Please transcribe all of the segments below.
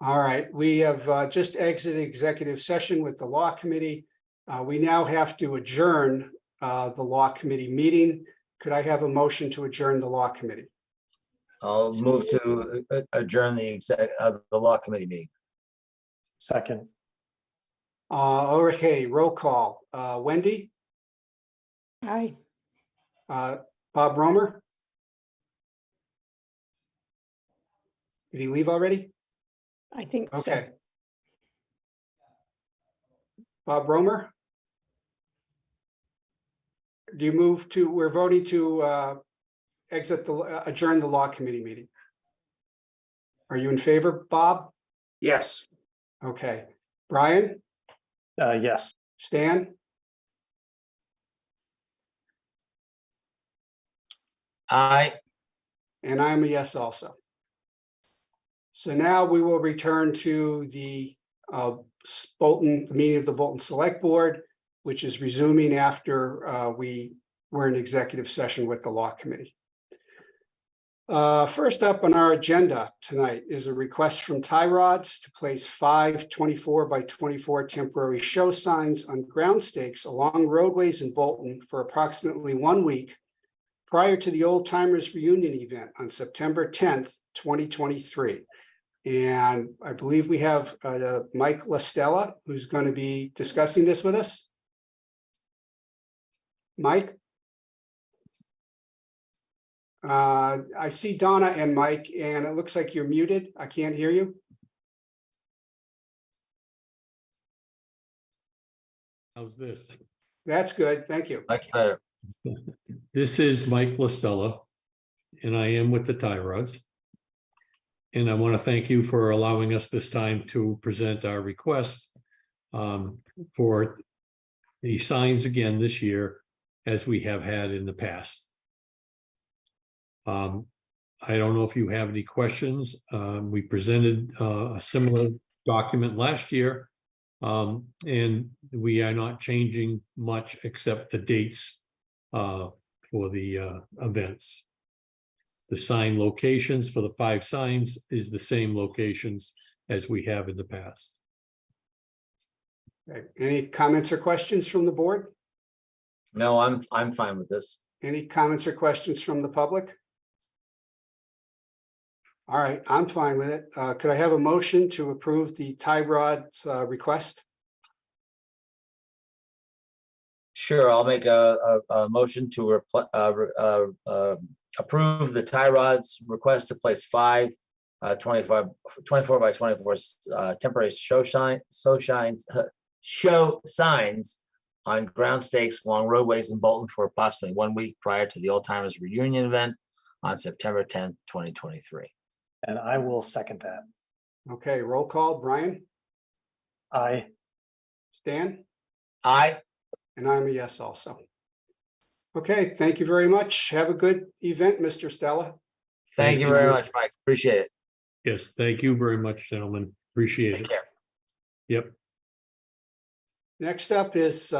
All right, we have just exited executive session with the Law Committee. We now have to adjourn the Law Committee meeting. Could I have a motion to adjourn the Law Committee? I'll move to adjourn the Law Committee meeting. Second. Okay, roll call. Wendy, Aye. Bob Romer? Did he leave already? I think so. Okay. Bob Romer? Do you move to, we're voting to adjourn the Law Committee meeting. Are you in favor, Bob? Yes. Okay. Brian? Yes. Stan? Aye. And I'm a yes also. So now we will return to the meeting of the Bolton Select Board, which is resuming after we were in executive session with the Law Committee. First up on our agenda tonight is a request from Tie Rods to place 5 24x24 temporary show signs on ground stakes along roadways in Bolton for approximately 1 week prior to the Old Timers Reunion event on September 10th, 2023. And I believe we have Mike LaStella, who's going to be discussing this with us. Mike? I see Donna and Mike, and it looks like you're muted. I can't hear you. How's this? That's good. Thank you. Much better. This is Mike LaStella, and I am with the Tie Rods. And I want to thank you for allowing us this time to present our request for the signs again this year, as we have had in the past. I don't know if you have any questions. We presented a similar document last year, and we are not changing much except the dates for the events. The sign locations for the 5 signs is the same locations as we have in the past. Okay. Any comments or questions from the board? No, I'm fine with this. Any comments or questions from the public? All right, I'm fine with it. Could I have a motion to approve the Tie Rods request? Sure, I'll make a motion to approve the Tie Rods request to place 5 24x24 temporary show signs on ground stakes along roadways in Bolton for approximately 1 week prior to the Old Timers Reunion event on September 10th, 2023. And I will second that. Okay, roll call. Brian? Aye. Stan? Aye. And I'm a yes also. Okay, thank you very much. Have a good event, Mr. Stella. Thank you very much, Mike. Appreciate it. Yes, thank you very much, gentlemen. Appreciate Take it. care. Yep. Next up is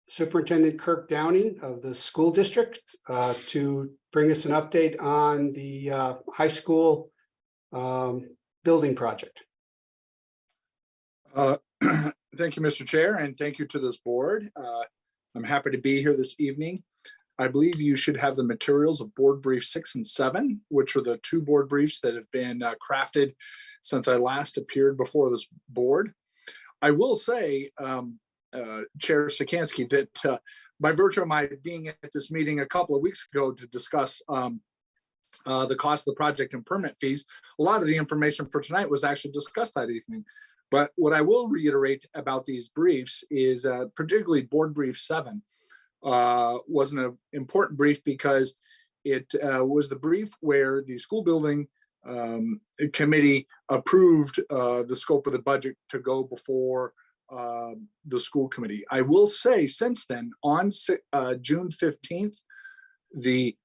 Superintendent Kirk Downing of the school district to bring us an update on the high school building project. Thank you, Mr. Chair, and thank you to this board. I'm happy to be here this evening. I believe you should have the materials of board brief 6 and 7, which are the 2 board briefs that have been crafted since I last appeared before this board. I will say, Chair Sikansky, that by virtue of my being at this meeting a couple of weeks ago to discuss the cost of the project and permit fees, a lot of the information for tonight was actually discussed that evening. But what I will reiterate about these briefs is particularly board brief 7 was an important brief because it was the brief where the school building committee approved the scope of the budget to go before the school committee. I will say since then, on June 15th, the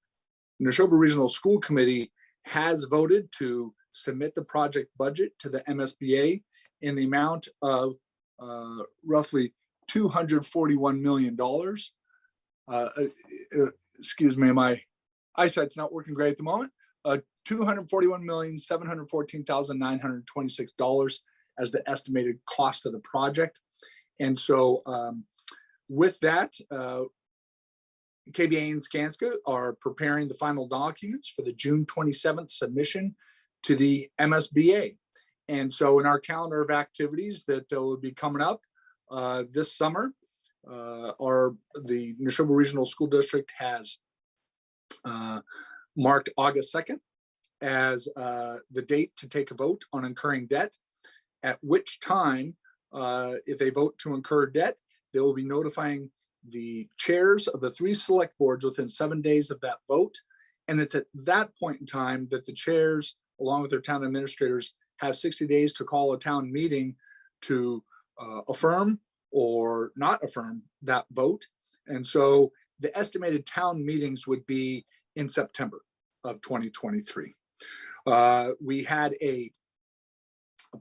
Neshoba Regional School Committee has voted to submit the project budget to the MSBA in the amount of roughly $241 million. Excuse me, my eyesight's not working great at the moment, $241,714,926 as the estimated cost of the project. And so with that, KBA and Skanska are preparing the final documents for the June 27th submission to the MSBA. And so in our calendar of activities that will be coming up this summer, the Neshoba Regional School District has marked August 2nd as the date to take a vote on incurring debt, at which time, if they vote to incur debt, they will be notifying the chairs of the 3 select boards within 7 days of that vote. And it's at that point in time that the chairs, along with their town administrators, have 60 days to call a town meeting to affirm or not affirm that vote. And so the estimated town meetings would be in September of 2023. We had a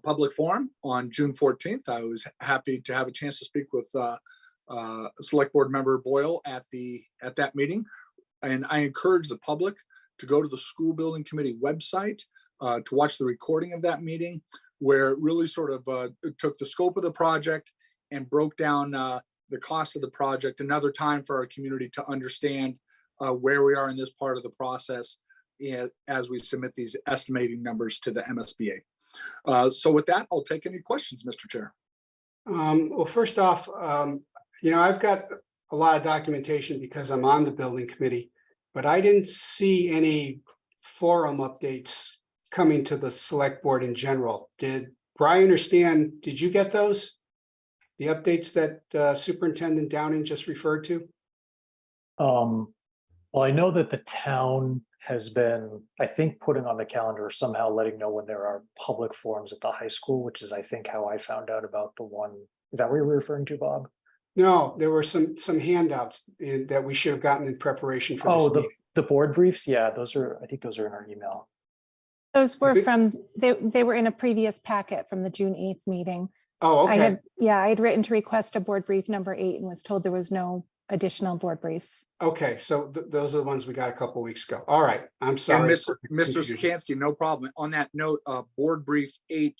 public forum on June 14th. I was happy to have a chance to speak with Select Board Member Boyle at that meeting. And I encourage the public to go to the School Building Committee website to watch the recording of that meeting, where it really sort of took the scope of the project and broke down the cost of the project. Another time for our community to understand where we are in this part of the process as we submit these estimating numbers to the MSBA. So with that, I'll take any questions, Mr. Chair. Well, first off, I've got a lot of documentation because I'm on the building committee, but I didn't see any forum updates coming to the select board in general. Did Brian or Stan, did you get those? The updates that Superintendent Downing just referred to? Well, I know that the town has been, I think, putting on the calendar or somehow letting know when there are public forums at the high school, which is, I think, how I found out about the one. Is that what you're referring to, Bob? No, there were some handouts that we should have gotten in preparation for this Oh, meeting. the board briefs. Yeah, I think those are in our email. Those were Okay. from, they were in a previous packet from the June 8th meeting. Oh, I okay, had written to request a board brief number 8 and was told there was no additional board briefs. okay, so those are the ones we got a couple weeks ago. All right, I'm And sorry. Mr. Sikansky, no problem. On that note, Board Brief 8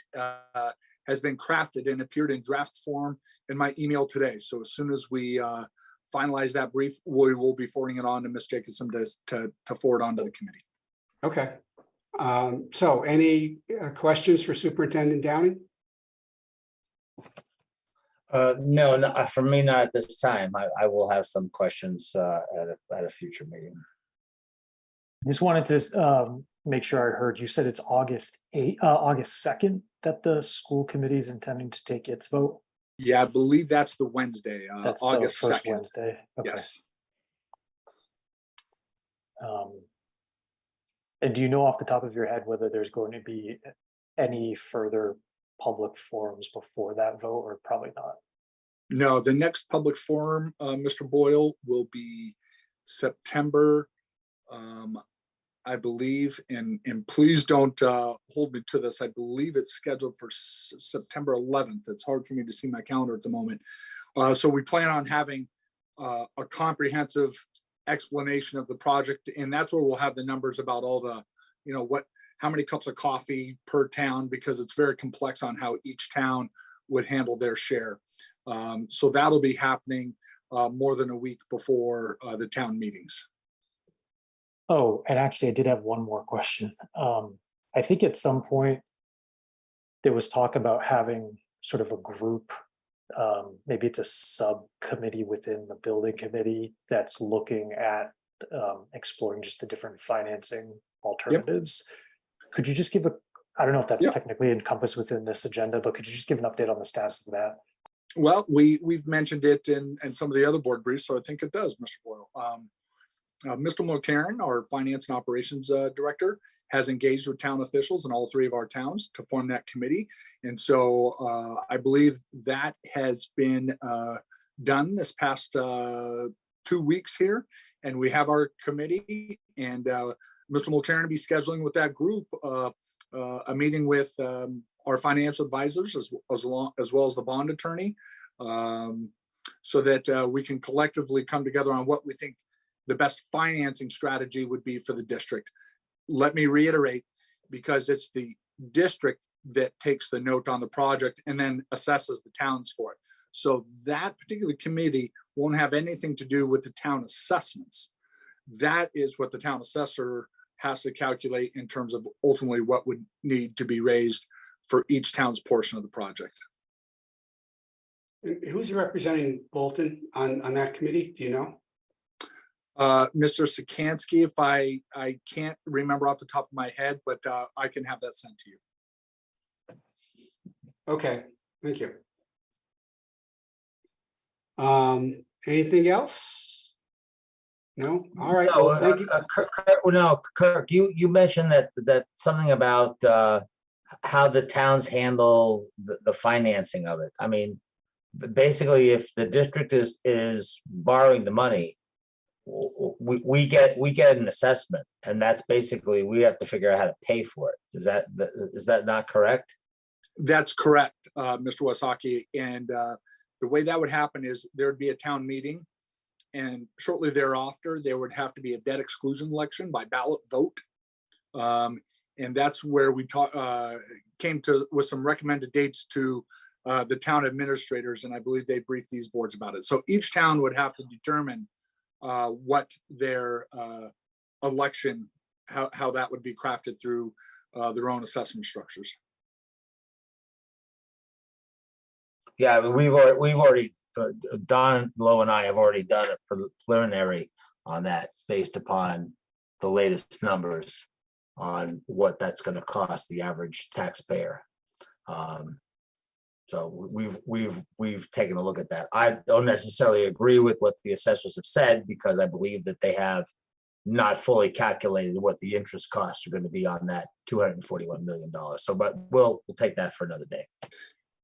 has been crafted and appeared in draft form in my email today. So as soon as we finalize that brief, we will be forwarding it on to Ms. Jacobson to forward on to the committee. Okay. So any questions for Superintendent Downing? No, for me, not at this time. I will have some questions at a future meeting. I just wanted to make sure I heard you said it's August 2nd that the school committee is intending to take its vote. Yeah, I believe that's the Wednesday, That's August the first 2nd. Wednesday. Okay. Yes. And do you know off the top of your head whether there's going to be any further public forums before that vote, or probably not? No, the next public forum, Mr. Boyle, will be September, I believe, and please don't hold me to this. I believe it's scheduled for September 11th. It's hard for me to see my calendar at the moment. So we plan on having a comprehensive explanation of the project, and that's where we'll have the numbers about all the, how many cups of coffee per town, because it's very complex on how each town would handle their share. So that'll be happening more than a week before the town meetings. Oh, and actually, I did have one more question. I think at some point there was talk about having sort of a group, maybe it's a subcommittee within the building committee that's looking at exploring just the different financing alternatives. Could you just give I don't know if that's technically encompassed within this agenda, but could you just give an update on the status of that? Well, we've mentioned it in some of the other board briefs, so I think it does, Mr. Boyle. Mr. Mulcairn, our Finance and Operations Director, has engaged with town officials in all 3 of our towns to form that committee. And so I believe that has been done this past 2 weeks here. And we have our committee, and Mr. Mulcairn will be scheduling with that group a meeting with our financial advisors as well as the bond attorney, so that we can collectively come together on what we think the best financing strategy would be for the district. let me reiterate, because it's the district that takes the note on the project and then assesses the towns for it. So that particular committee won't have anything to do with the town assessments. That is what the town assessor has to calculate in terms of ultimately what would need to be raised for each town's portion of the project. And who's representing Bolton on that committee? Do you know? Mr. Sikansky, if I can't remember off the top of my head, but I can have that sent to you. Okay, thank you. Anything else? No? All right. No, Well, thank you. Kirk, you mentioned that something about how the towns handle the financing of it. I mean, basically, if the district is borrowing the money, we get an assessment, and that's basically, we have to figure out how to pay for it. Is that not correct? That's correct, Mr. Wasaki. And the way that would happen is there'd be a town meeting, and shortly thereafter, there would have to be a debt exclusion election by ballot vote. And that's where we came to with some recommended dates to the town administrators, and I believe they briefed these boards about it. So each town would have to determine what their election, how that would be crafted through their own assessment structures. Yeah, we've already, Don Lowe and I have already done a preliminary on that based upon the latest numbers on what that's going to cost the average taxpayer. So we've taken a look at that. I don't necessarily agree with what the assessors have said, because I believe that they have not fully calculated what the interest costs are going to be on that $241 million. So, but we'll take that for another day.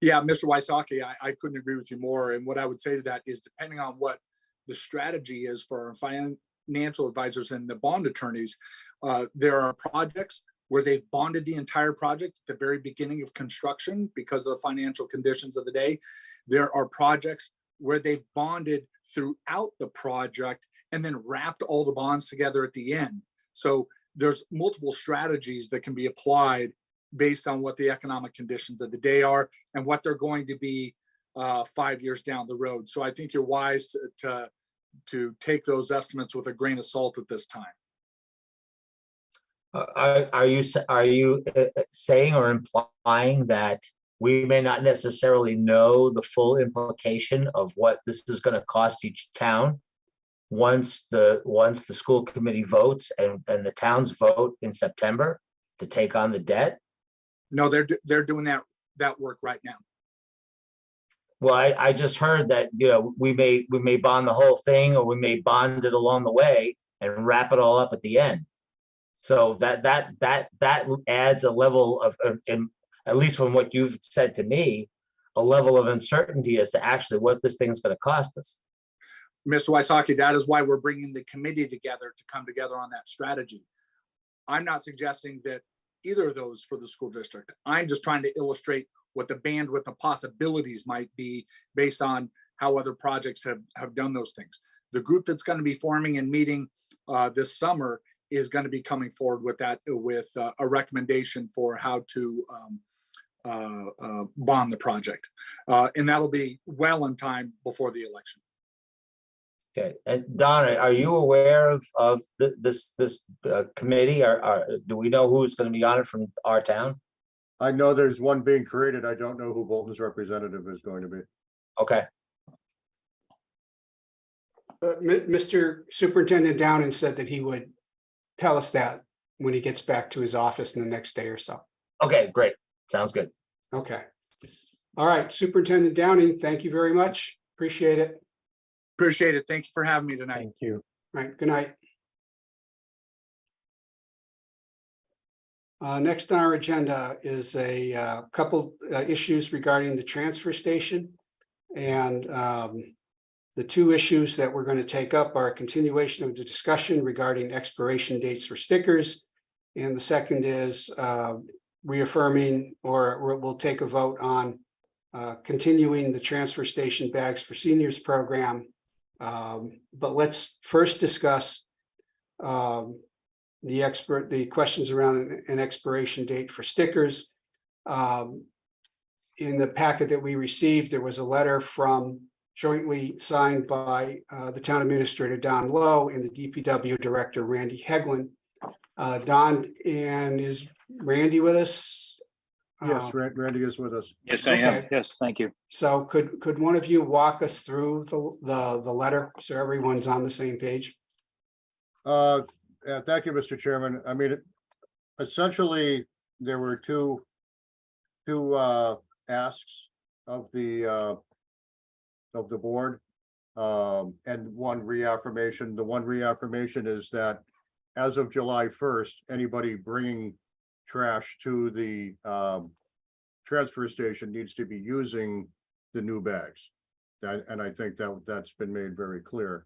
Yeah, Mr. Wysocki, I couldn't agree with you more. And what I would say to that is, depending on what the strategy is for our financial advisors and the bond attorneys, there are projects where they've bonded the entire project at the very beginning of construction because of the financial conditions of the day. There are projects where they've bonded throughout the project and then wrapped all the bonds together at the end. So there's multiple strategies that can be applied based on what the economic conditions of the day are and what they're going to be 5 years down the road. So I think you're wise to take those estimates with a grain of salt at this time. Are you saying or implying that we may not necessarily know the full implication of what this is going to cost each town once the school committee votes and the towns vote in September to take on the debt? No, they're doing that work right now. Well, I just heard that, you know, we may bond the whole thing, or we may bond it along the way and wrap it all up at the end. So that adds a level of, at least from what you've said to me, a level of uncertainty as to actually what this thing is going to cost us. Mr. Wysocki, that is why we're bringing the committee together to come together on that strategy. I'm not suggesting that either of those for the school district. I'm just trying to illustrate what the bandwidth of possibilities might be based on how other projects have done those things. The group that's going to be forming and meeting this summer is going to be coming forward with that, with a recommendation for how to bond the project. And that'll be well in time before the election. Okay, and Donna, are you aware of this committee? Do we know who's going to be on it from our town? I know there's one being created. I don't know who Bolton's representative is going to be. Okay. Mr. Superintendent Downing said that he would tell us that when he gets back to his office in the next day or so. Okay, great. Sounds good. Okay. All right, Superintendent Downing, thank you very much. Appreciate it. Appreciate it. Thank you for having me tonight. Thank you. All right, good night. Next on our agenda is a couple issues regarding the transfer station. And the two issues that we're going to take up are a continuation of the discussion regarding expiration dates for stickers. And the second is reaffirming, or we'll take a vote on continuing the transfer station bags for seniors program. But let's first discuss the questions around an expiration date for stickers. In the packet that we received, there was a letter from jointly signed by the town administrator, Don Lowe, and the DPW director, Randy Heglin. Don, and is Randy with us? Yes, Randy is with us. Yes, I am. Okay. Yes, thank you. So could one of you walk us through the letter so everyone's on the same page? Yeah, thank you, Mr. Chairman. I mean, essentially, there were two asks of the board, and one reaffirmation. The one reaffirmation is that as of July 1st, anybody bringing trash to the transfer station needs to be using the new bags. And I think that's been made very clear.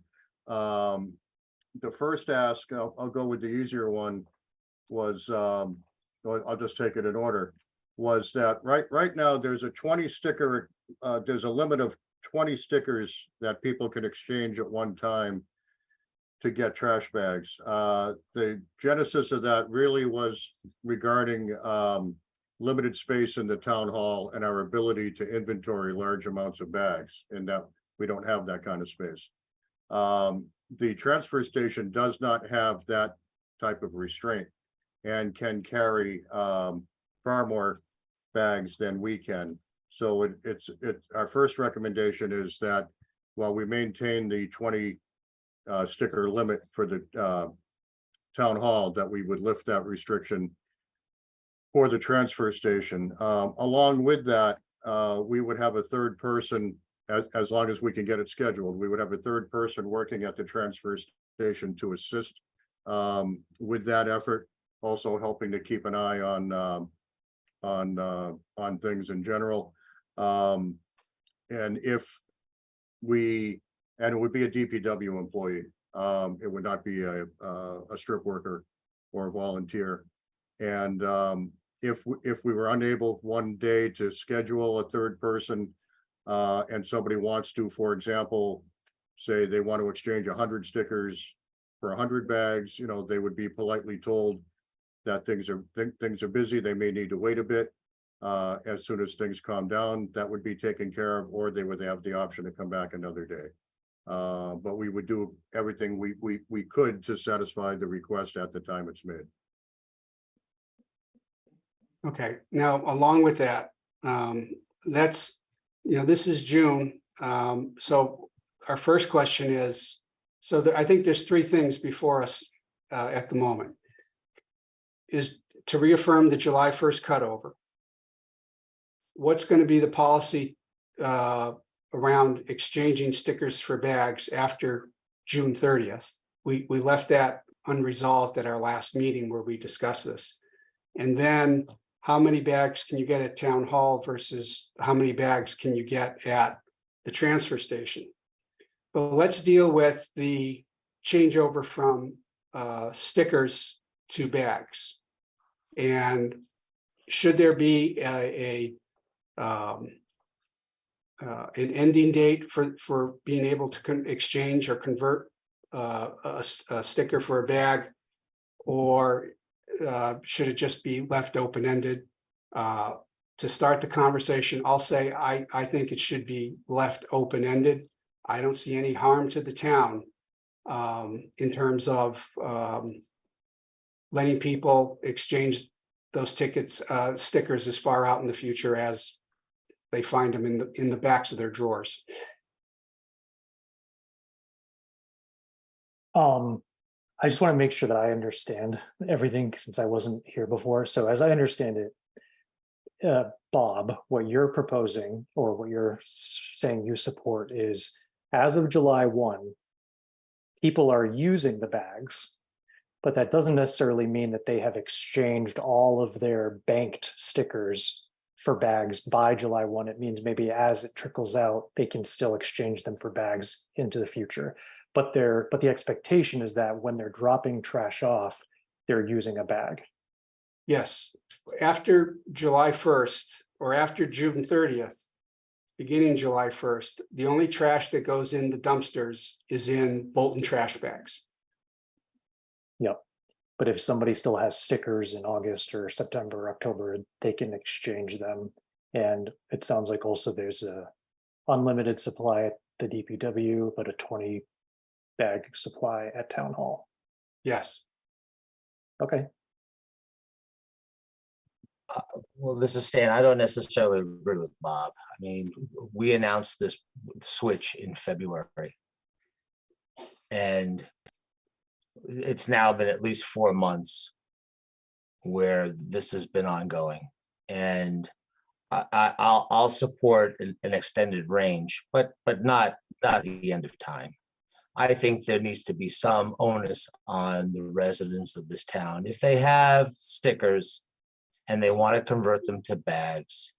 The first ask, I'll go with the easier one, was, I'll just take it in order, was that right now there's a 20 sticker, there's a limit of 20 stickers that people can exchange at one time to get trash bags. The genesis of that really was regarding limited space in the town hall and our ability to inventory large amounts of bags, and that we don't have that kind of space. The transfer station does not have that type of restraint and can carry far more bags than we can. So it's our first recommendation is that while we maintain the 20 sticker limit for the town hall, that we would lift that restriction for the transfer station. Along with that, we would have a third person, as long as we can get it scheduled, we would have a third person working at the transfer station to assist with that effort, also helping to keep an eye on things in general. And it would be a DPW employee. It would not be a strip worker or a volunteer. And if we were unable one day to schedule a third person, and somebody wants to, for example, say they want to exchange 100 stickers for 100 bags, you know, they would be politely told that things are busy, they may need to wait a bit. As soon as things calm down, that would be taken care of, or they would have the option to come back another day. But we would do everything we could to satisfy the request at the time it's made. Okay, now along with that, that's, this is June. So our first question is, I think there's three things before us at the moment. Is to reaffirm the July 1st cutover. What's going to be the policy around exchanging stickers for bags after June 30th? We left that unresolved at our last meeting where we discussed this. And then how many bags can you get at town hall versus how many bags can you get at the transfer station? But let's deal with the changeover from stickers to bags. And should there be an ending date for being able to exchange or convert a sticker for a bag, or should it just be left open-ended? To start the conversation, I'll say I think it should be left open-ended. I don't see any harm to the town in terms of letting people exchange those stickers as far out in the future as they find them in the backs of their drawers. I just want to make sure that I understand everything since I wasn't here before. So as I understand it, Bob, what you're proposing or what you're saying you support is as of July 1, people are using the bags, but that doesn't necessarily mean that they have exchanged all of their banked stickers for bags by July 1. It means maybe as it trickles out, they can still exchange them for bags into the future. But the expectation is that when they're dropping trash off, they're using a bag. Yes, after July 1st or after June 30th, beginning July 1st, the only trash that goes in the dumpsters is in Bolton trash bags. Yep. But if somebody still has stickers in August or September, October, they can exchange them. And it sounds like also there's a unlimited supply at the DPW, but a 20 bag supply at Town Hall. Yes. Okay, Well, this is Stan. I don't necessarily agree with Bob. I mean, we announced this switch in February. And it's now been at least 4 months where this has been ongoing. And I'll support an extended range, but not at the end of time. I think there needs to be some onus on the residents of this town. If they have stickers and they want to convert them to bags,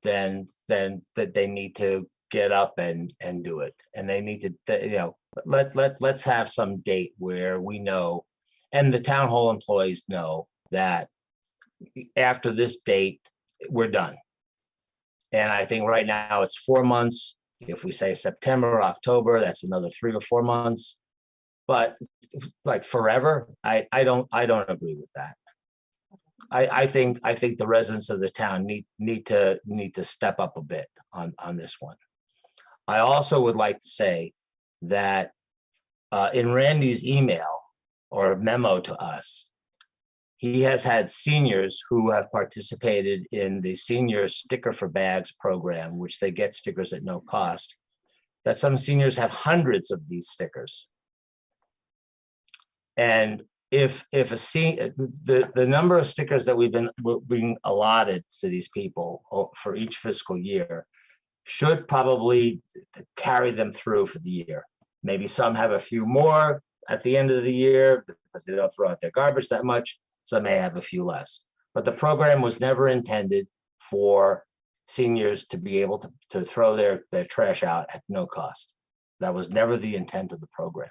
then that they need to get up and do it. And they need to, let's have some date where we know, and the town hall employees know that after this date, we're done. And I think right now it's 4 months. If we say September, October, that's another 3 or 4 months. But like forever, I don't agree with that. I think the residents of the town need to step up a bit on this one. I also would like to say that in Randy's email or memo to us, he has had seniors who have participated in the senior sticker for bags program, which they get stickers at no cost, that some seniors have hundreds of these stickers. And if the number of stickers that we've been being allotted to these people for each fiscal year should probably carry them through for the year. Maybe some have a few more at the end of the year because they don't throw out their garbage that much. Some may have a few less, but the program was never intended for seniors to be able to throw their trash out at no cost. That was never the intent of the program.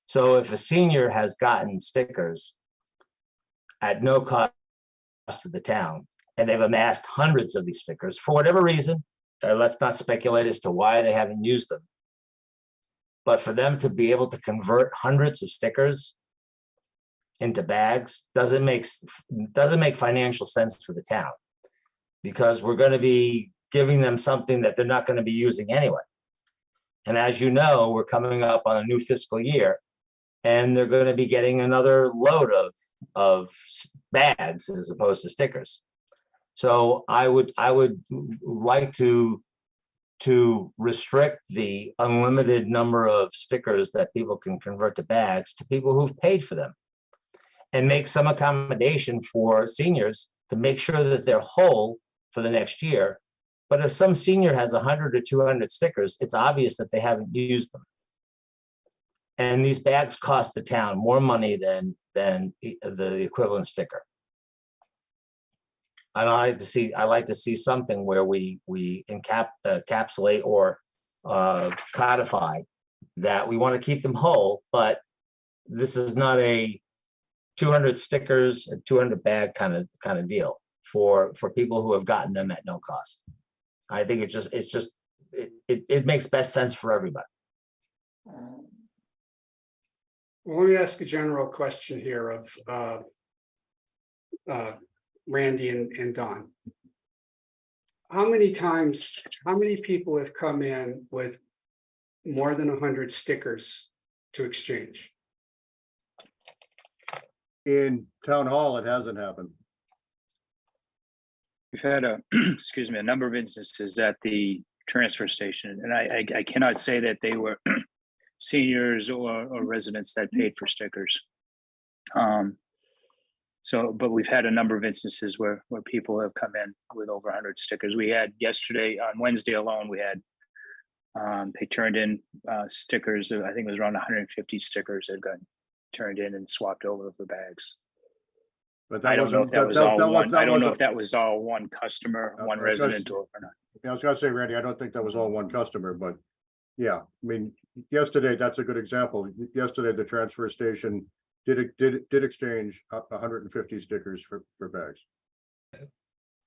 So if a senior has gotten stickers at no cost to the town, and they've amassed hundreds of these stickers for whatever reason, let's not speculate as to why they haven't used them. But for them to be able to convert hundreds of stickers into bags doesn't make financial sense for the town, because we're going to be giving them something that they're not going to be using anyway. And as you know, we're coming up on a new fiscal year, and they're going to be getting another load of bags as opposed to stickers. So I would like to restrict the unlimited number of stickers that people can convert to bags to people who've paid for them, and make some accommodation for seniors to make sure that they're whole for the next year. But if some senior has 100 or 200 stickers, it's obvious that they haven't used them. And these bags cost the town more money than the equivalent sticker. And I like to see something where we encapsulate or codify that we want to keep them whole, but this is not a 200 stickers, a 200 bag kind of deal for people who have gotten them at no cost. I think it makes best sense for everybody. Well, let me ask a general question here of Randy and Don. How many people have come in with more than 100 stickers to exchange? In Town Hall, it hasn't happened. We've had excuse me, a number of instances at the transfer station, and I cannot say that they were seniors or residents that paid for stickers. But we've had a number of instances where people have come in with over 100 stickers. We had yesterday, on Wednesday alone, we had they turned in stickers. I think it was around 150 stickers that got turned in and swapped over for bags. But I don't know if that was all one. I don't know if that was all one customer, one resident, or not. I was gonna say, Randy, I don't think that was all one customer, but yeah, I mean, yesterday, that's a good example. Yesterday, the transfer station did exchange 150 stickers for bags.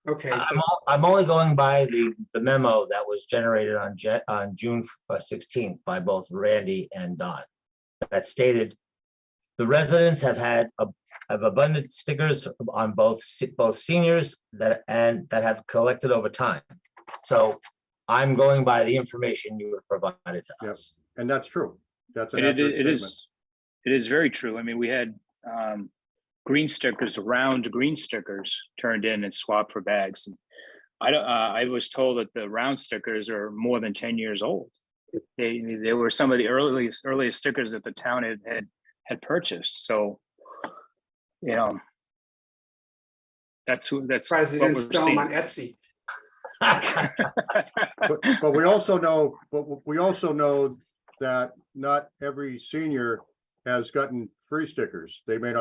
Okay, I'm only going by the memo that was generated on June 16th by both Randy and Don, that stated The residents have abundant stickers on both seniors that have collected over time. So I'm going by the information you were provided to Yep. us. And that's true. That's an It accurate it statement. it is very true. I mean, we had green stickers, round green stickers turned in and swapped for bags. And I was told that the round stickers are more than 10 years old. They were some of the earliest stickers that the town had purchased. So, you know, that's what President we're sell them on seeing. Etsy. But we also know that not every senior has gotten free stickers. They may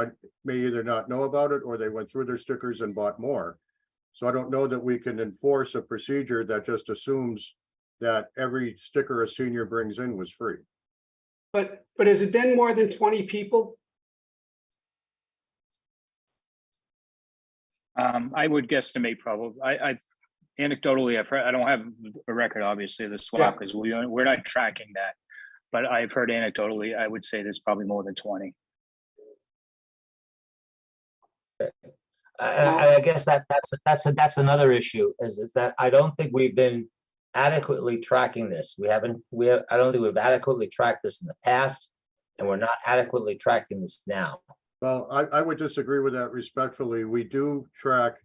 either not know about it, or they went through their stickers and bought more. So I don't know that we can enforce a procedure that just assumes that every sticker a senior brings in was free. But has it been more than 20 people? I would guesstimate probably. I anecdotally, I've heard, I don't have a record, obviously, of the swap, because we're not tracking that. But I've heard anecdotally, I would say there's probably more than 20. I guess that's another issue, is that I don't think we've been adequately tracking this. I don't think we've adequately tracked this in the past, and we're not adequately tracking this now. Well, I would disagree with that respectfully. We do track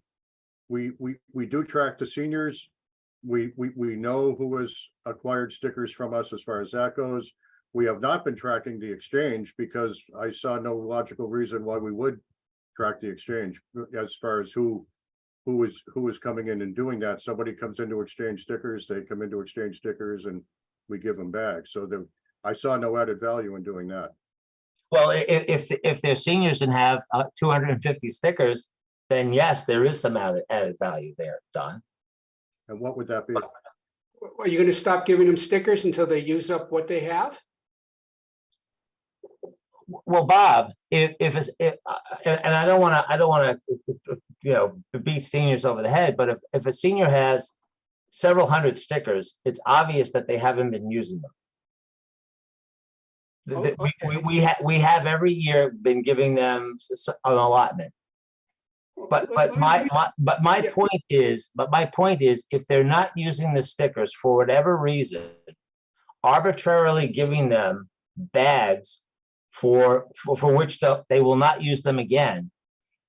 the seniors. We know who has acquired stickers from us as far as that goes. We have not been tracking the exchange because I saw no logical reason why we would track the exchange as far as who is coming in and doing that. Somebody comes in to exchange stickers, they come in to exchange stickers, and we give them back. So I saw no added value in doing that. Well, if they're seniors and have 250 stickers, then yes, there is some added value there, Don. And what would that be? Are you going to stop giving them stickers until they use up what they have? Well, Bob, and I don't want to beat seniors over the head, but if a senior has several hundred stickers, it's obvious that they haven't been using them. Okay. We have every year been giving them an allotment. But my point is, if they're not using the stickers for whatever reason, arbitrarily giving them bags for which they will not use them again,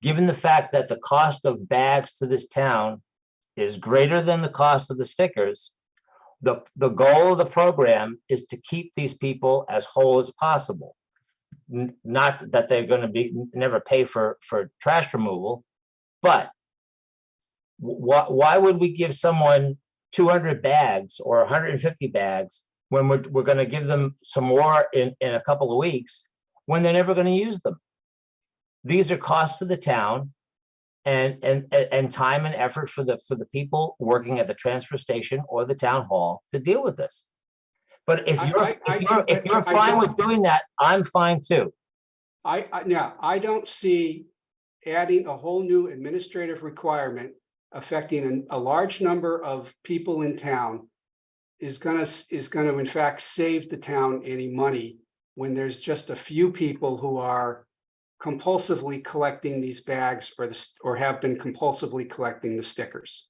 given the fact that the cost of bags to this town is greater than the cost of the stickers, the goal of the program is to keep these people as whole as possible. Not that they're going to never pay for trash removal, but why would we give someone 200 bags or 150 bags when we're going to give them some more in a couple of weeks when they're never going to use them? These are costs to the town and time and effort for the people working at the transfer station or the town hall to deal with this. But if you're fine with doing that, I'm fine too. I don't see adding a whole new administrative requirement affecting a large number of people in town is going to in fact save the town any money when there's just a few people who are compulsively collecting these bags or have been compulsively collecting the stickers.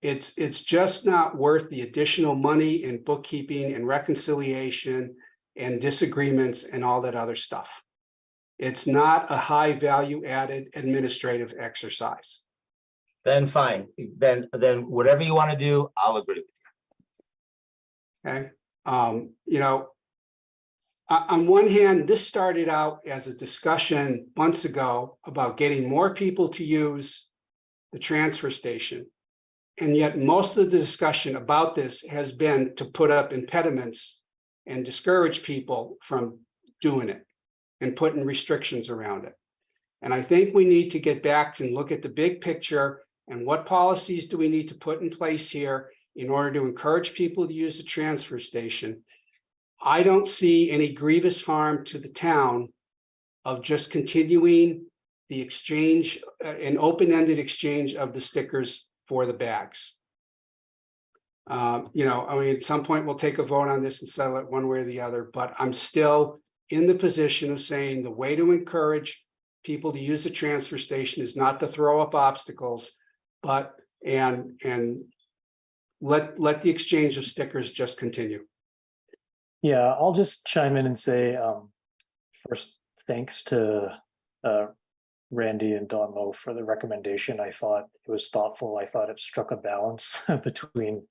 It's just not worth the additional money in bookkeeping and reconciliation and disagreements and all that other stuff. It's not a high value added administrative exercise. Then fine. Then whatever you want to do, I'll agree with you. Okay. On one hand, this started out as a discussion months ago about getting more people to use the transfer station. And yet most of the discussion about this has been to put up impediments and discourage people from doing it and putting restrictions around it. And I think we need to get back and look at the big picture and what policies do we need to put in place here in order to encourage people to use the transfer station. I don't see any grievous harm to the town of just continuing the exchange, an open-ended exchange of the stickers for the bags. At some point we'll take a vote on this and settle it one way or the other, but I'm still in the position of saying the way to encourage people to use the transfer station is not to throw up obstacles, but and let the exchange of stickers just continue. Yeah, I'll just chime in and say, first, thanks to Randy and Don Lowe for the recommendation. I thought it was thoughtful. I thought it struck a balance between,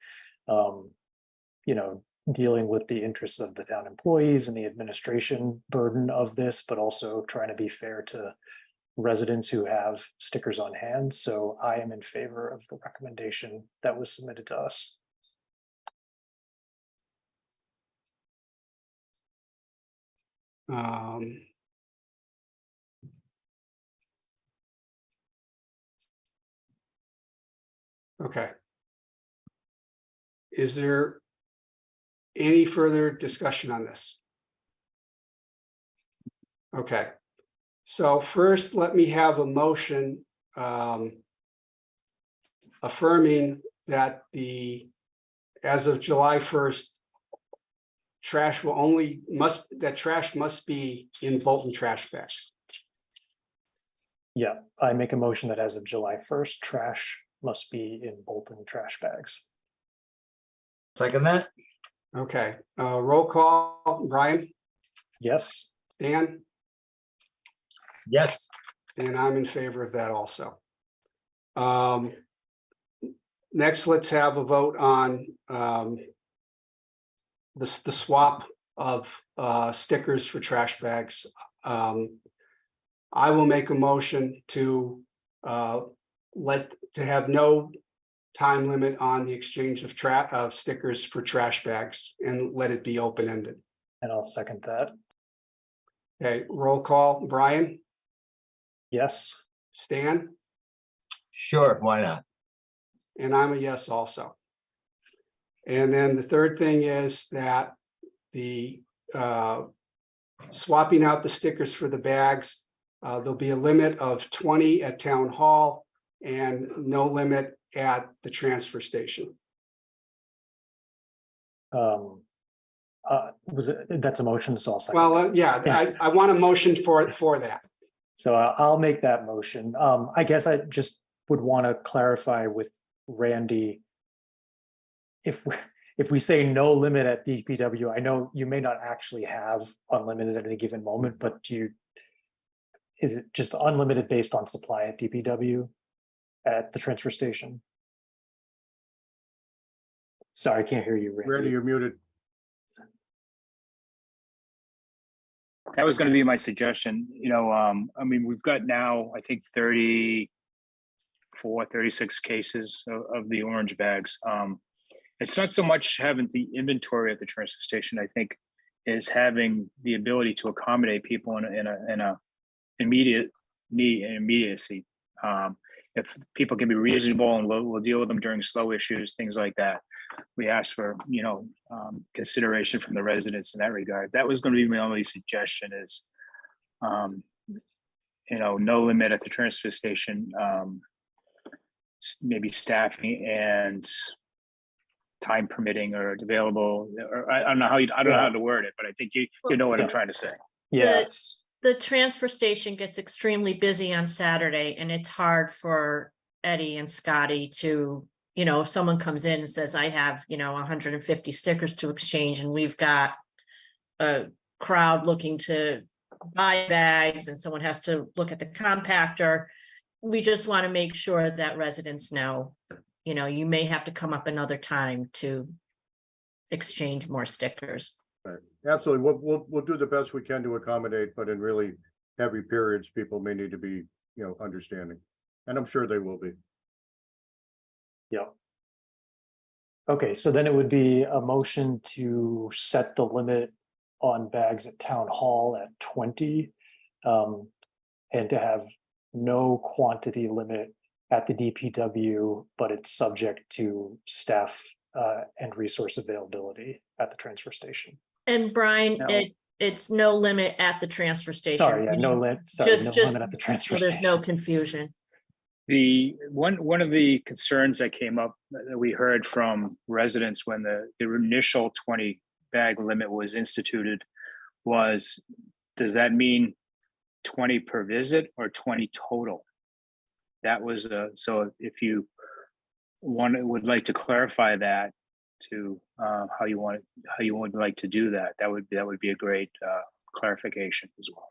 dealing with the interests of the town employees and the administration burden of this, but also trying to be fair to residents who have stickers on hand. So I am in favor of the recommendation that was submitted to us. Okay. Is there any further discussion on this? Okay. So first, let me have a motion affirming that as of July 1st, trash must be in Bolton trash bags. Yeah, I make a motion that as of July 1st, trash must be in Bolton trash bags. Second that? Okay, roll call, Brian, Yes, Dan, Yes. and I'm in favor of that also. Next, let's have a vote on the swap of stickers for trash bags. I will make a motion to have no time limit on the exchange of stickers for trash bags and let it be open-ended. and I'll second that. Okay, roll call, Brian, Yes, Stan, Sure, why not? and I'm a yes also. And then the third thing is that the swapping out the stickers for the bags, there'll be a limit of 20 at town hall and no limit at the transfer station. that's a motion, so I'll second. Well, yeah, I want a motion for that. So I'll make that motion. I guess I just would want to clarify with Randy. If we say no limit at DPW, I know you may not actually have unlimited at any given moment, but is it just unlimited based on supply at DPW at the transfer station? Sorry, I can't hear you, Randy, Randy. you're muted. That was going to be my suggestion, I mean, we've got now, I think 34, 36 cases of the orange bags. It's not so much having the inventory at the transfer station, I think, is having the ability to accommodate people in a immediate need and immediacy. If people can be reasonable and we'll deal with them during slow issues, things like that. We ask for, consideration from the residents in that regard. That was going to be my only suggestion is, no limit at the transfer station, maybe staffing and time permitting or available, or I don't know how to word it, but I think you know what I'm trying to say. Yes. The transfer station gets extremely busy on Saturday and it's hard for Eddie and Scotty to, if someone comes in and says, I have, 150 stickers to exchange and we've got a crowd looking to buy bags and someone has to look at the compactor. We just want to make sure that residents know, you may have to come up another time to exchange more stickers. Right. Absolutely. We'll do the best we can to accommodate, but in really heavy periods, people may need to be, understanding. And I'm sure they will be. Yeah. Okay, so then it would be a motion to set the limit on bags at town hall at 20, and to have no quantity limit at the DPW, but it's subject to staff and resource availability at the transfer station. And Brian, No. it's no limit at the transfer station. Sorry, yeah, no limit. Sorry, Just- no just- limit at the transfer So there's no station. confusion. The one of the concerns that came up that we heard from residents when the initial 20 bag limit was instituted was, does that mean 20 per visit or 20 total? That was, so if you would like to clarify that to how you would like to do that, that would be a great clarification as well.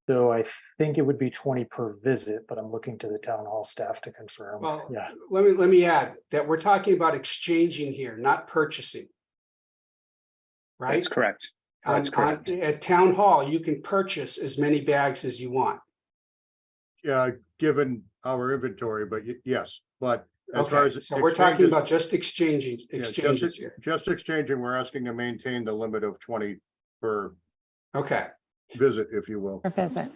So I think it would be 20 per visit, but I'm looking to the town hall staff to confirm. Well, Yeah, let me add that we're talking about exchanging here, not purchasing. Right? That's correct. That's correct. At town hall, you can purchase as many bags as you want. Yeah, given our inventory, but yes, but as far Okay, as. so we're talking exchanges- about just exchanging, yeah, exchanges here. Just exchanging, we're asking to maintain the limit of 20 per Okay, visit, if you will. Per visit.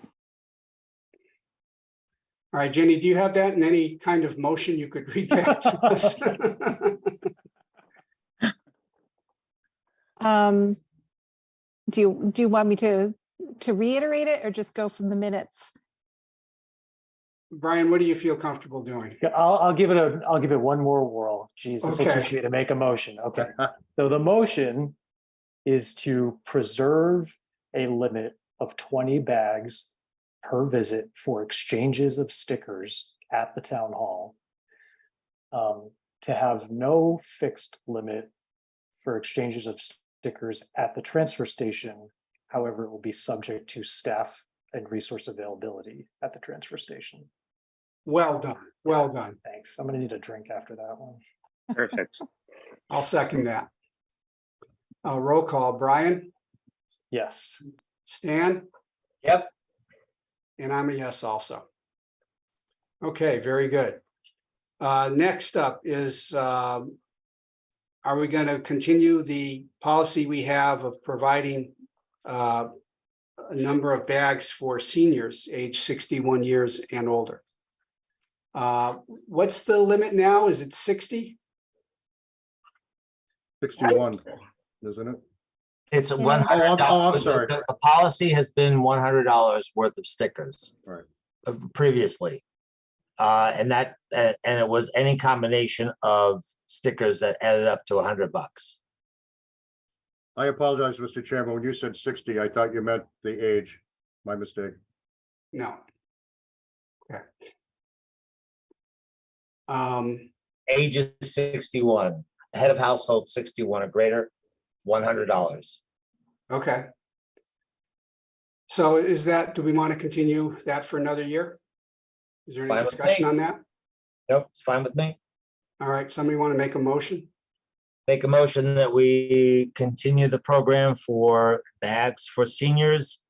all right, Jenny, do you have that in any kind of motion you could read back to us? Do you want me to reiterate it or just go from the minutes? Brian, what do you feel comfortable doing? yeah, I'll give it one more whirl. Jesus, Okay. teach me to make a motion. Okay. So the motion is to preserve a limit of 20 bags per visit for exchanges of stickers at the town hall. To have no fixed limit for exchanges of stickers at the transfer station. However, it will be subject to staff and resource availability at the transfer station. Well done, well done. Thanks. I'm gonna need a drink after that one. Perfect. I'll second that. Roll call, Brian, Yes. Stan, Yep. and I'm a yes also. Okay, very good. Next up is, are we going to continue the policy we have of providing a number of bags for seniors age 61 years and older? What's the limit now? Is it 60? 61, isn't it? It's Yeah. one hundred. I'm sorry. The policy has been $100 worth of stickers. Right. Previously. And it was any combination of stickers that added up to $100. I apologize, Mr. Chairman. When you said 60, I thought you meant the age. My mistake. No. Okay. Age is 61, head of household 61 or greater, $100. Okay. So is that, do we want to continue that for another year? Is there any Fine with discussion me. on that? Nope, it's fine with me. All right, somebody want to make a motion? Make a motion that we continue the program for bags for seniors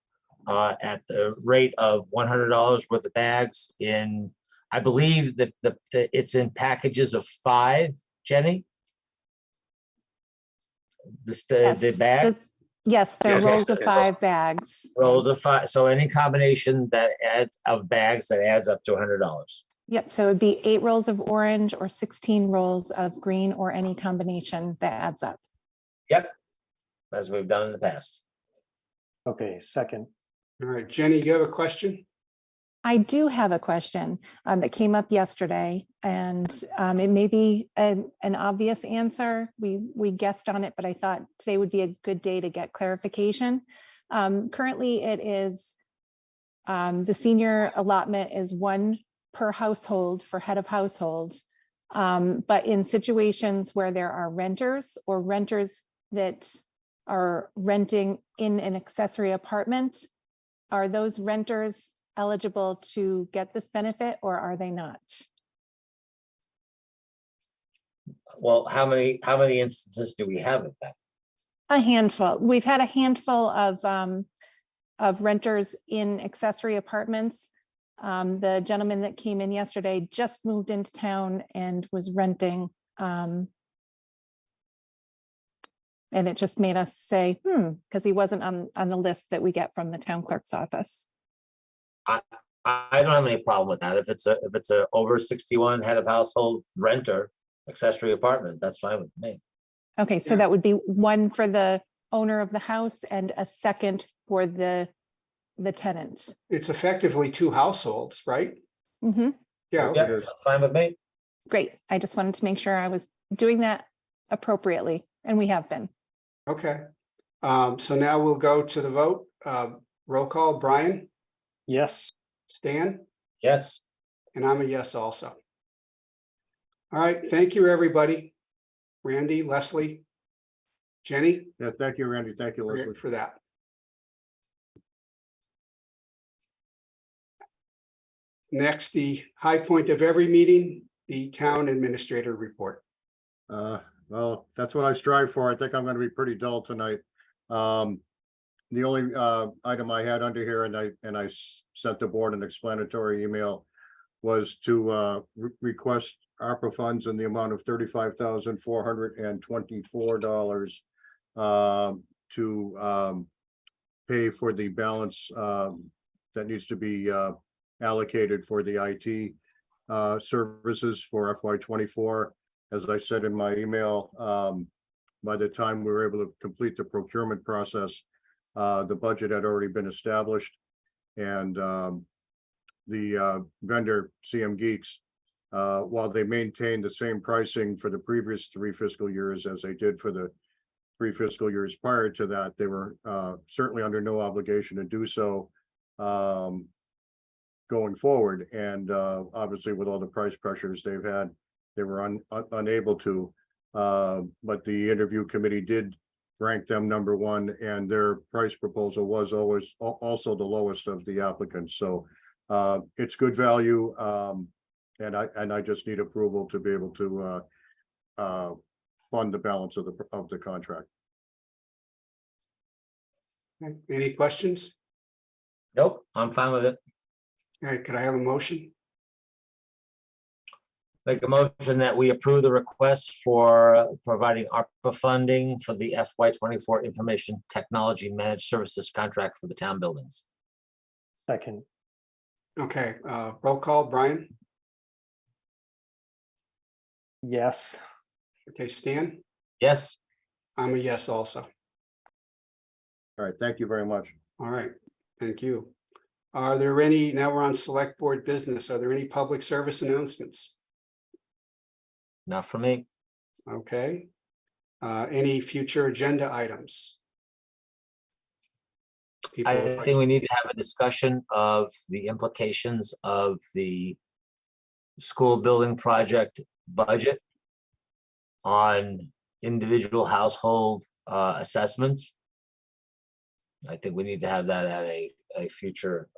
at the rate of $100 worth of bags in, I believe that it's in packages of 5, Jenny? The Yes, bag, Yes, there are Yes. rolls of Yes. 5 bags. rolls of 5, so any combination that adds of bags that adds up to $100. Yep, so it'd be 8 rolls of orange or 16 rolls of green or any combination that adds up. Yep, as we've done in the past. Okay, second. All right, Jenny, you have a question? I do have a question that came up yesterday, and it may be an obvious answer. We guessed on it, but I thought today would be a good day to get clarification. Currently, it is the senior allotment is 1 per household for head of household. But in situations where there are renters or renters that are renting in an accessory apartment, are those renters eligible to get this benefit or are they not? Well, how many instances do we have of that? A handful. We've had a handful of renters in accessory apartments. The gentleman that came in yesterday just moved into town and was renting. And it just made us say, because he wasn't on the list that we get from the town clerk's office. I don't have any problem with that. If it's a over 61 head of household renter accessory apartment, that's fine with me. Okay, so Yeah. that would be 1 for the owner of the house and a second for the tenant. It's effectively 2 households, right? Mhm. Yeah, Yeah, okay. that's fine with me. Great. I just wanted to make sure I was doing that appropriately, and we have been. Okay. So now we'll go to the vote. Roll call, Brian, Yes, Stan, Yes, and I'm a yes also. All right, thank you, everybody. Randy, Leslie, Jenny, Yeah, thank you, Randy. Thank you, Leslie. for that. Next, the high point of every meeting, the town administrator report. Well, that's what I strive for. I think I'm gonna be pretty dull tonight. The only item I had under here, and I sent the board an explanatory email, was to request ARPA funds in the amount of $35,424 to pay for the balance that needs to be allocated for the IT services for FY24. As I said in my email, by the time we were able to complete the procurement process, the budget had already been established, and the vendor CM Geeks, while they maintained the same pricing for the previous 3 fiscal years as they did for the 3 fiscal years prior to that, they were certainly under no obligation to do so going forward. And obviously, with all the price pressures they've had, they were unable to. But the interview committee did rank them number 1, and their price proposal was always also the lowest of the applicants. So it's good value, and I just need approval to be able to fund the balance of the contract. Okay, any questions? nope, I'm fine with it. All right, could I have a motion? Make a motion that we approve the request for providing ARPA funding for the FY24 Information Technology Managed Services contract for the town buildings. second, Okay, roll call, Brian. yes, Okay, Stan, Yes, I'm a yes also. All right, thank you very much. All right, thank you. Are there any, now we're on select board business. Are there any public service announcements? not for me. Okay. Any future agenda items? People I would like- think we need to have a discussion of the implications of the school building project budget on individual household assessments. I think we need to have that at a future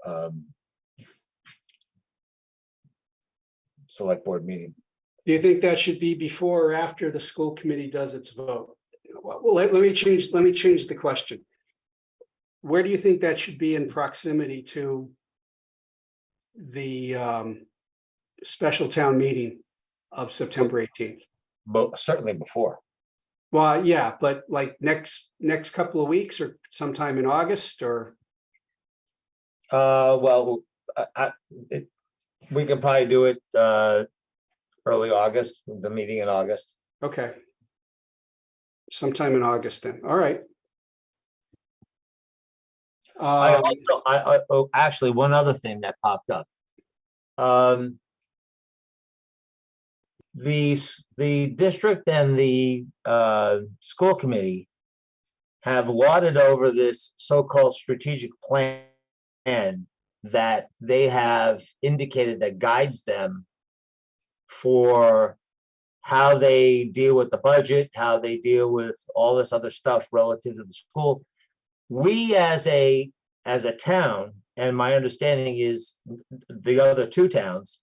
select board meeting. Do you think that should be before or after the school committee does its vote? Well, let me change the question. Where do you think that should be in proximity to the special town meeting of September 18th? But certainly before. Well, yeah, but like next couple of weeks or sometime in August or, Well, we can probably do it early August, the meeting in August. okay. Sometime in August then, all right. Actually, one other thing that popped up. The district and the school committee have lauded over this so-called strategic plan that they have indicated that guides them for how they deal with the budget, how they deal with all this other stuff relative to the school. We as a town, and my understanding is the other 2 towns,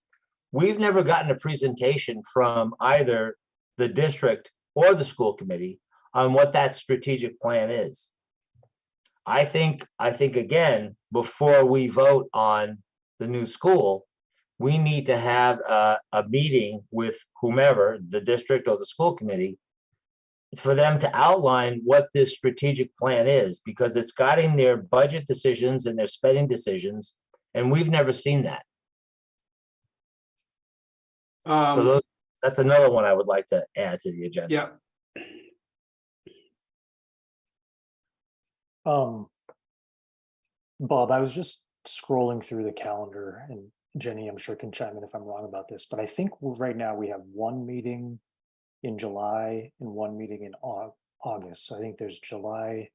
we've never gotten a presentation from either the district or the school committee on what that strategic plan is. I think again, before we vote on the new school, we need to have a meeting with whomever, the district or the school committee, for them to outline what this strategic plan is, because it's guiding their budget decisions and their spending decisions, and we've never seen that. So that's another one I would like to add to the agenda. Yeah, Bob, I was just scrolling through the calendar, and Jenny, I'm sure can chime in if I'm wrong about this, but I think right now we have one meeting in July and one meeting in August. So I think there's July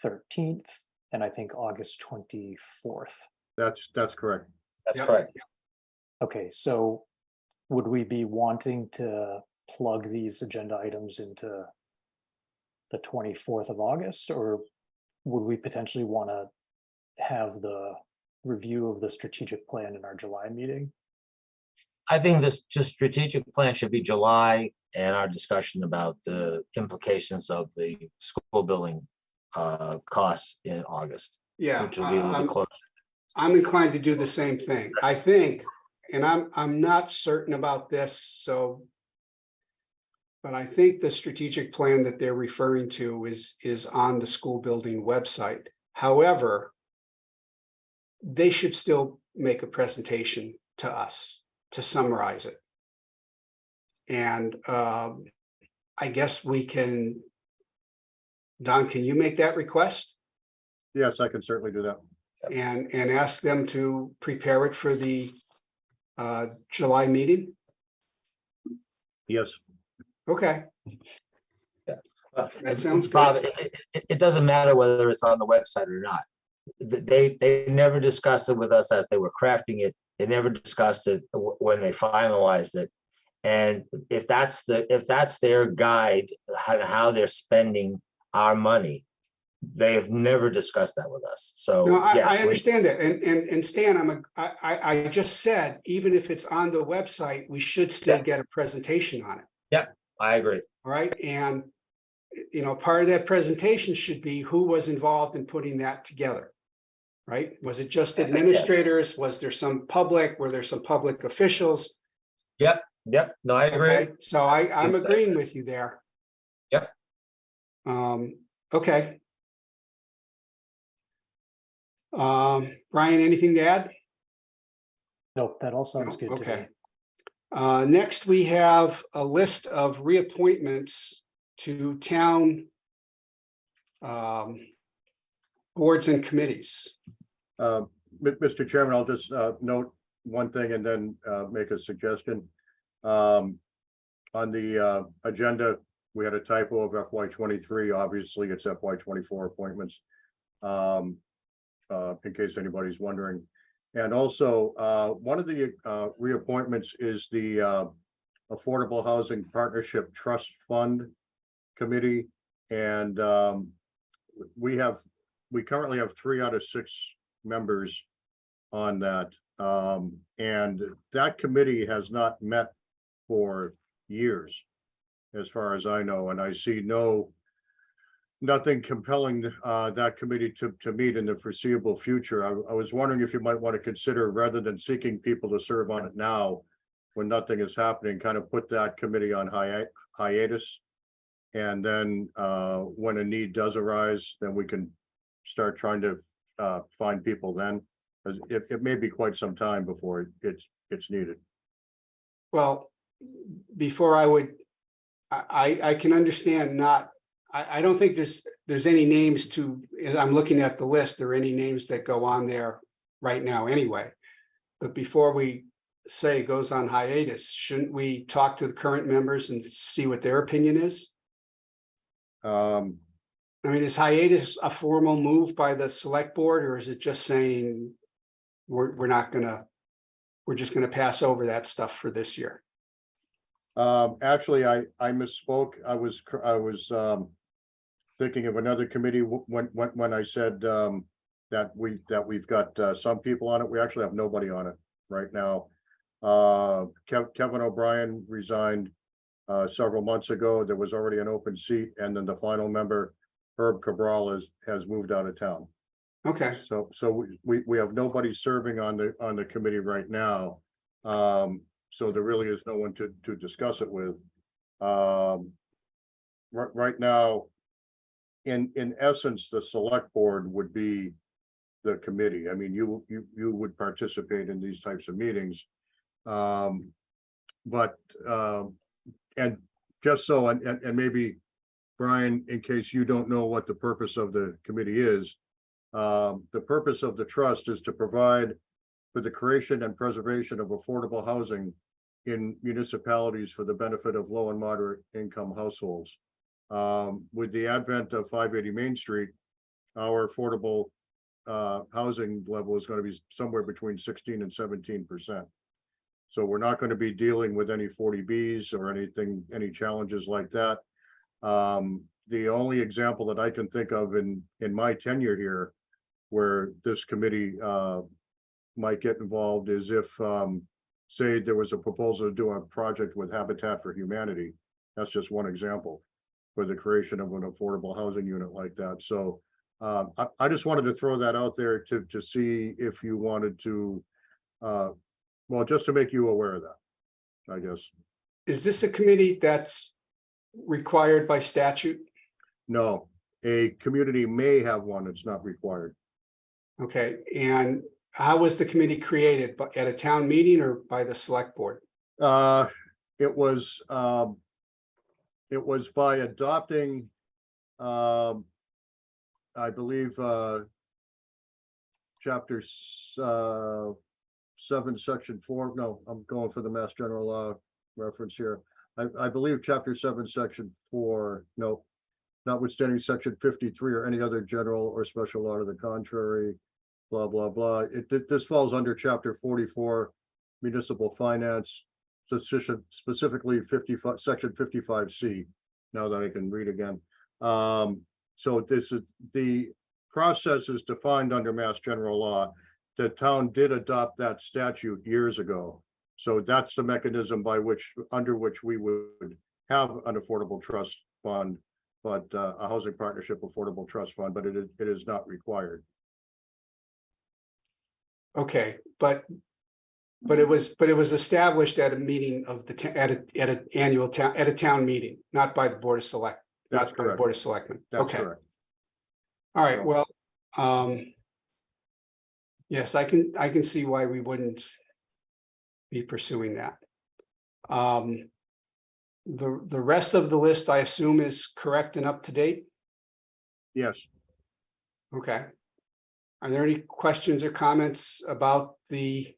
13th and I think August 24th. That's correct. That's Yep. correct. Okay, so would we be wanting to plug these agenda items into the 24th of August, or would we potentially want to have the review of the strategic plan in our July meeting? I think this just strategic plan should be July and our discussion about the implications of the school building costs in August, Yeah, which will be a little bit closer. I'm inclined to do the same thing. I think, and I'm not certain about this, so. But I think the strategic plan that they're referring to is on the school building website. However, they should still make a presentation to us to summarize it. And I guess we can, Don, can you make that request? Yes, I can certainly do that. And ask them to prepare it for the July meeting? Yes. Okay, That sounds good. Bob, it doesn't matter whether it's on the website or not. They never discussed it with us as they were crafting it. They never discussed it when they finalized it. And if that's their guide, how they're spending our money, they've never discussed that with us. So no, I yes, understand that. And Stan, I just said, even if it's on the website, we should still Yeah. get a presentation on it. I agree. All right, and part of that presentation should be who was involved in putting that together. Right? Was it just administrators? Was there some public? Were there some public officials? Yep. No, I agree. Okay, so I'm agreeing with you there. Yep. Okay. Brian, anything to add? Nope, that all sounds good to me. Okay. Next, we have a list of reappointments to town boards and committees. Mr. Chairman, I'll just note one thing and then make a suggestion. On the agenda, we had a typo of FY23. Obviously, it's FY24 appointments, in case anybody's wondering. And also, one of the reappointments is the Affordable Housing Partnership Trust Fund Committee. And we currently have 3 out of 6 members on that. And that committee has not met for years, as far as I know, and I see nothing compelling that committee to meet in the foreseeable future. I was wondering if you might want to consider, rather than seeking people to serve on it now, when nothing is happening, kind of put that committee on hiatus. And then when a need does arise, then we can start trying to find people then. It may be quite some time before it's needed. Well, before I can understand not, I don't think there's any names to, as I'm looking at the list, there are any names that go on there right now anyway. But before we say it goes on hiatus, shouldn't we talk to the current members and see what their opinion is? I mean, is hiatus a formal move by the select board, or is it just saying we're just gonna pass over that stuff for this year? Actually, I misspoke. I was thinking of another committee when I said that we've got some people on it. We actually have nobody on it right now. Kevin O'Brien resigned several months ago. There was already an open seat, and then the final member, Herb Cabral, has moved out of town. Okay, So we have nobody serving on the committee right now. So there really is no one to discuss it with. Right now, in essence, the select board would be the committee. I mean, you would participate in these types of meetings. But and just so, and maybe Brian, in case you don't know what the purpose of the committee is, the purpose of the trust is to provide for the creation and preservation of affordable housing in municipalities for the benefit of low and moderate income households. With the advent of 580 Main Street, our affordable housing level is going to be somewhere between 16 and 17%. So we're not going to be dealing with any 40Bs or anything, any challenges like that. The only example that I can think of in my tenure here where this committee might get involved is if, say, there was a proposal to do a project with Habitat for Humanity. That's just one example for the creation of an affordable housing unit like that. So I just wanted to throw that out there to see if you wanted to, well, just to make you aware of that, I guess. Is this a committee that's required by statute? No, a community may have one, it's not required. Okay, and how was the committee created? At a town meeting or by the select board? It was by adopting, I believe, chapter 7, section 4. No, I'm going for the Mass General Law reference here. I believe chapter 7, section 4. No, notwithstanding section 53 or any other general or special law to the contrary, blah, blah, blah. This falls under chapter 44, municipal finance, specifically 55, section 55C, now that I can read again. So this is, the process is defined under Mass General Law. The town did adopt that statute years ago. So that's the mechanism by which, under which we would have an affordable trust fund, but a housing partnership affordable trust fund, but it is not required. Okay, but it was established at a meeting of the at an annual town at a town meeting, not by the Board of Select, That's not by the correct. Board of Selectmen. That's Okay, correct. all right. Well, yes, I can see why we wouldn't be pursuing that. The rest of the list, I assume, is correct and up to date. Yes. Okay. Are there any questions or comments about the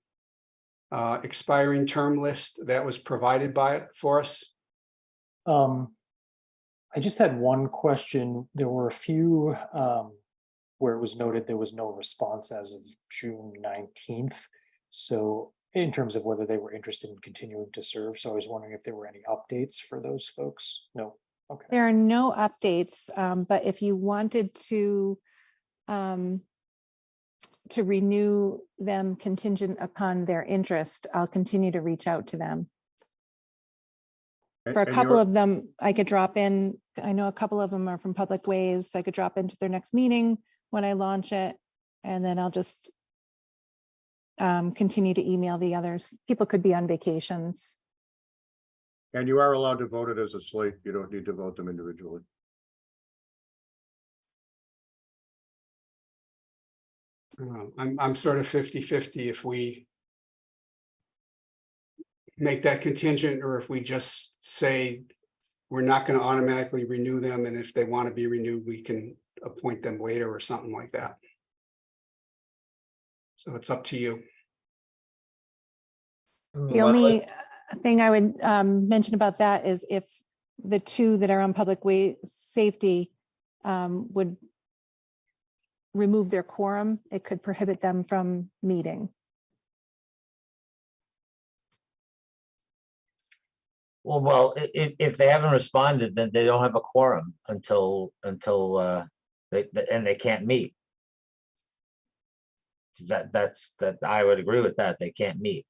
expiring term list that was provided for us? I just had one question. There were a few where it was noted there was no response as of June 19th. So in terms of whether they were interested in continuing to serve. So I was wondering if there were any updates for those folks. No. Okay. There are no updates, but if you wanted to renew them contingent upon their interest, I'll continue to reach out to them. For a couple of them, I could drop in. I know a couple of them are from Public Ways. So I could drop into their next meeting when I launch it, and then I'll just continue to email the others. People could be on vacations. And you are allowed to vote it as a slate. You don't need to vote them individually. I'm sort of 50-50 if we make that contingent, or if we just say we're not going to automatically renew them, and if they want to be renewed, we can appoint them later or something like that. So it's up to you. The only thing I would mention about that is if the two that are on Public Way Safety would remove their quorum, it could prohibit them from meeting. Well, if they haven't responded, then they don't have a quorum until they can't meet. That's I would agree with that. They can't meet.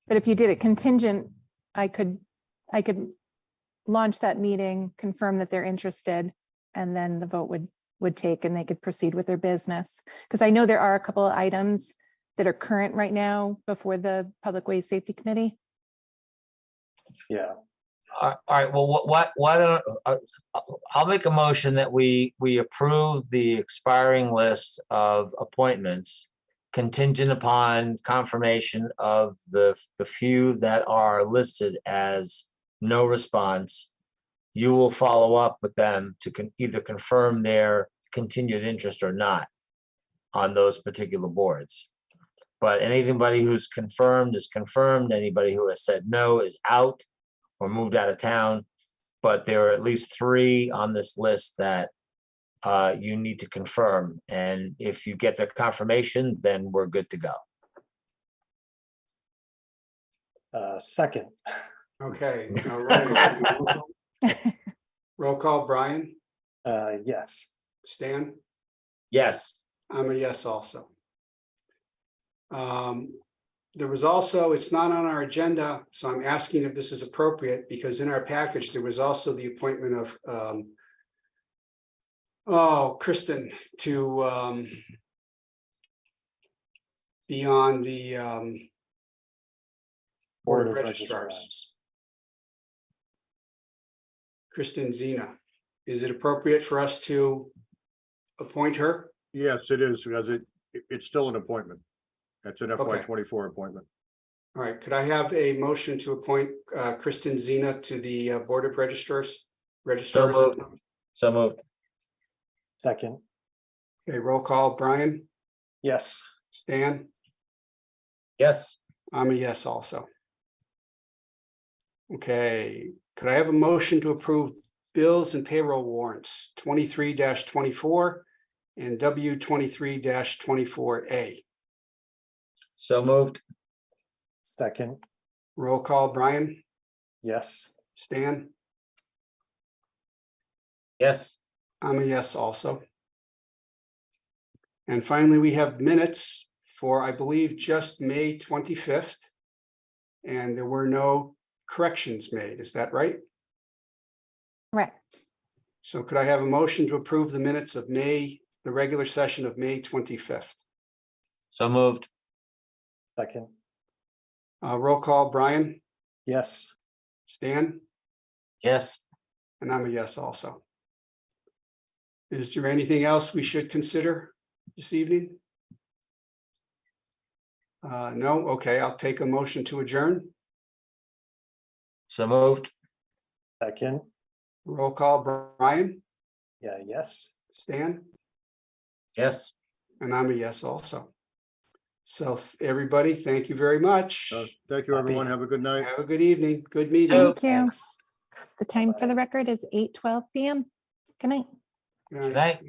But if you did it contingent, I could launch that meeting, confirm that they're interested, and then the vote would take and they could proceed with their business. Because I know there are a couple of items that are current right now before the Public Ways Safety Committee. Yeah. All right, well, why don't, I'll make a motion that we approve the expiring list of appointments contingent upon confirmation of the few that are listed as no response. You will follow up with them to either confirm their continued interest or not on those particular boards. But anybody who's confirmed is confirmed. Anybody who has said no is out or moved out of town. but there are at least 3 on this list that you need to confirm. And if you get their confirmation, then we're good to go. Second, Okay. Roll roll call, Brian, yes. Stan, Yes, I'm a yes also. There was also, it's not on our agenda, so I'm asking if this is appropriate, because in our package, there was also the appointment of Kristen to be on the Board of Registrars. Kristen Zena. Is it appropriate for us to appoint her? Yes, it is, because it's still an appointment. It's an Okay. FY24 appointment. All right, could I have a motion to appoint Kristen Zena to the Board of Registrars? so moved. So moved. Second, Okay, roll call, Brian, yes. Stan, Yes, I'm a yes also. Okay, could I have a motion to approve bills and payroll warrants 23-24 and W 23-24A? so moved. Second, Roll call, Brian, yes. Stan, Yes, I'm a yes also. And finally, we have minutes for, I believe, just May 25th. And there were no corrections made, is that right? Correct. So could I have a motion to approve the minutes of May, the regular session of May 25th? so moved. Second, Roll call, Brian, yes. Stan, Yes, and I'm a yes also. Is there anything else we should consider this evening? No, okay, I'll take a motion to adjourn. so moved. Second, Roll call, Brian, yeah, yes. Stan, Yes. and I'm a yes also. So everybody, thank you very much. Thank you, everyone. Have a good night. Have a good evening, good meeting. So- Thank you. Thanks. The time for the record is 8:12 p.m. Good night. Good night. Good night.